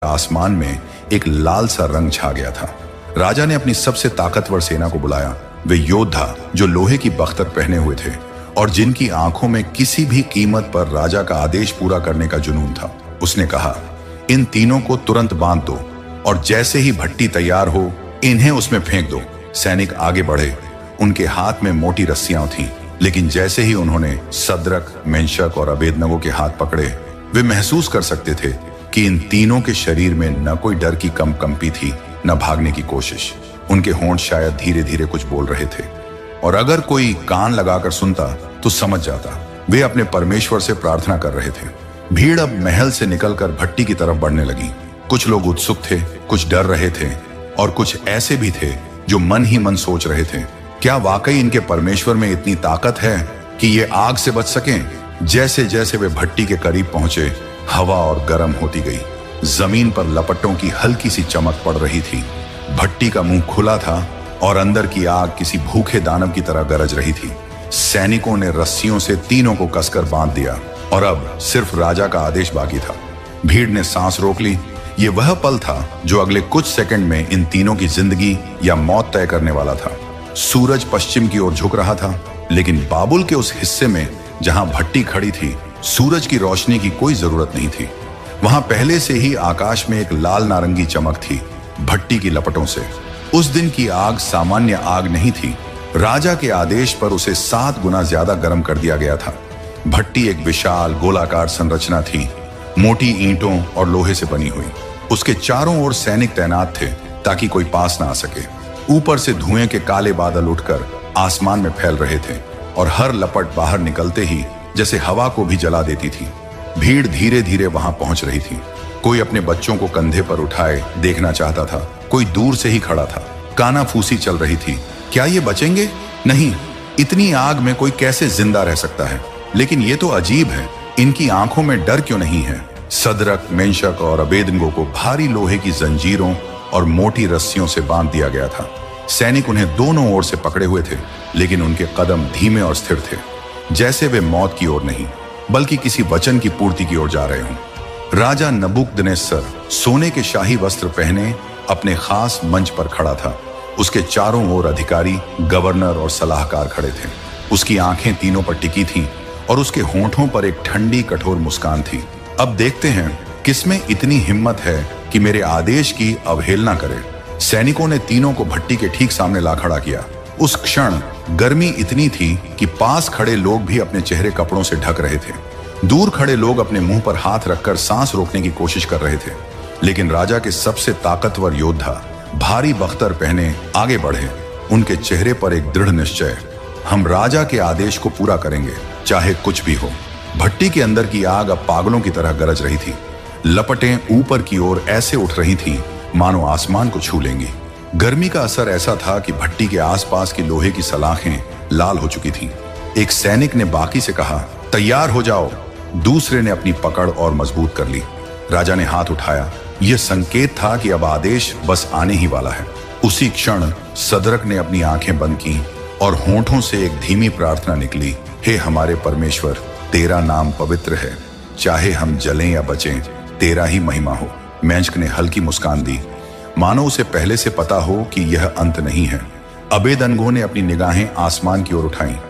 आसमान में एक लाल सा रंग छा गया था। राजा ने अपनी सबसे ताकतवर सेना को बुलाया। वे योद्धा जो लोहे की बख्तर पहने हुए थे और जिनकी आंखों में किसी भी कीमत पर राजा का आदेश पूरा करने का जुनून था। उसने कहा, इन तीनों को तुरंत बांध दो और जैसे ही भट्टी तैयार हो इन्हें उसमें फेंक दो। सैनिक आगे बढ़े। उनके हाथ में मोटी रस्सियां थीं, लेकिन जैसे ही उन्होंने सदरक, मेंशक और अबेदनगो के हाथ पकड़े, वे महसूस कर सकते थे कि इन तीनों के शरीर में न कोई डर की कंपी थी, न भागने की कोशिश। उनके होंठ शायद धीरे धीरे कुछ बोल रहे थे, और अगर कोई कान लगाकर सुनता तो समझ जाता। वे अपने परमेश्वर से प्रार्थना कर रहे थे। भीड़ अब महल से निकलकर भट्टी की तरफ बढ़ने लगी। कुछ लोग उत्सुक थे, कुछ डर रहे थे, और कुछ ऐसे भी थे जो मन ही मन सोच रहे थे, क्या वाकई इनके परमेश्वर में इतनी ताकत है कि ये आग से बच सकें? जैसे जैसे वे भट्टी के करीब पहुंचे, हवा और गर्म होती गई। जमीन पर लपटों की हल्की सी चमक पड़ रही थी। भट्टी का मुंह खुला था और अंदर की आग किसी भूखे दानव की तरह गरज रही थी। सैनिकों ने रस्सियों से तीनों को कसकर बांध दिया और अब सिर्फ राजा का आदेश बाकी था। भीड़ ने सांस रोक ली। ये वह पल था जो अगले कुछ सेकंड में इन तीनों की जिंदगी या मौत तय करने वाला था। सूरज पश्चिम की ओर झुक रहा था, लेकिन बाबुल के उस हिस्से में जहां भट्टी खड़ी थी, सूरज की रोशनी की कोई जरूरत नहीं थी। वहां पहले से ही आकाश में एक लाल नारंगी चमक थी, भट्टी की लपटों से। उस दिन की आग सामान्य आग नहीं थी। राजा के आदेश पर उसे 7 गुना ज्यादा गर्म कर दिया गया था। भट्टी एक विशाल गोलाकार संरचना थी, मोटी ईंटों और लोहे से बनी हुई। उसके चारों ओर सैनिक तैनात थे ताकि कोई पास ना आ सके। ऊपर से धुएं के काले बादल उठकर आसमान में फैल रहे थे और हर लपट बाहर निकलते ही जैसे हवा को भी जला देती थी। भीड़ धीरे धीरे वहां पहुंच रही थी। कोई अपने बच्चों को कंधे पर उठाए देखना चाहता था, कोई दूर से ही खड़ा था। कानाफूसी चल रही थी, क्या ये बचेंगे? नहीं, इतनी आग में कोई कैसे जिंदा रह सकता है? लेकिन ये तो अजीब है, इनकी आंखों में डर क्यों नहीं है? सदरक, मेंशक और अबेदनगो को भारी लोहे की जंजीरों और मोटी रस्सियों से बांध दिया गया था। सैनिक उन्हें दोनों ओर से पकड़े हुए थे, लेकिन उनके कदम धीमे और स्थिर थे, जैसे वे मौत की ओर नहीं बल्कि किसी वचन की पूर्ति की ओर जा रहे हों। राजा नबूकदनेस्सर सोने के शाही वस्त्र पहने अपने खास मंच पर खड़ा था। उसके चारों ओर अधिकारी, गवर्नर और सलाहकार खड़े थे। उसकी आंखें तीनों पर टिकी थीं और उसके होंठों पर एक ठंडी कठोर मुस्कान थी। अब देखते हैं किसमें इतनी हिम्मत है कि मेरे आदेश की अवहेलना करे। सैनिकों ने तीनों को भट्टी के ठीक सामने ला खड़ा किया। उस क्षण गर्मी इतनी थी कि पास खड़े लोग भी अपने चेहरे कपड़ों से ढक रहे थे। दूर खड़े लोग अपने मुंह पर हाथ रखकर सांस रोकने की कोशिश कर रहे थे। लेकिन राजा के सबसे ताकतवर योद्धा भारी बख्तर पहने आगे बढ़े। उनके चेहरे पर एक दृढ़ निश्चय, हम राजा के आदेश को पूरा करेंगे, चाहे कुछ भी हो। भट्टी के अंदर की आग अब पागलों की तरह गरज रही थी। लपटें ऊपर की ओर ऐसे उठ रही थीं मानो आसमान को छू लेंगी। गर्मी का असर ऐसा था कि भट्टी के आसपास की लोहे की सलाखें लाल हो चुकी थीं। एक सैनिक ने बाकी से कहा, तैयार हो जाओ। दूसरे ने अपनी पकड़ और मजबूत कर ली। राजा ने हाथ उठाया। यह संकेत था कि अब आदेश बस आने ही वाला है। उसी क्षण सदरक ने अपनी आंखें बंद की और होंठों से एक धीमी प्रार्थना निकली, हे हमारे परमेश्वर, तेरा नाम पवित्र है। चाहे हम जलें या बचें, तेरा ही महिमा हो। मेंशक ने हल्की मुस्कान दी, मानो उसे पहले से पता हो कि यह अंत नहीं है। अबेदनगो ने अपनी निगाहें आसमान की ओर उठाईं।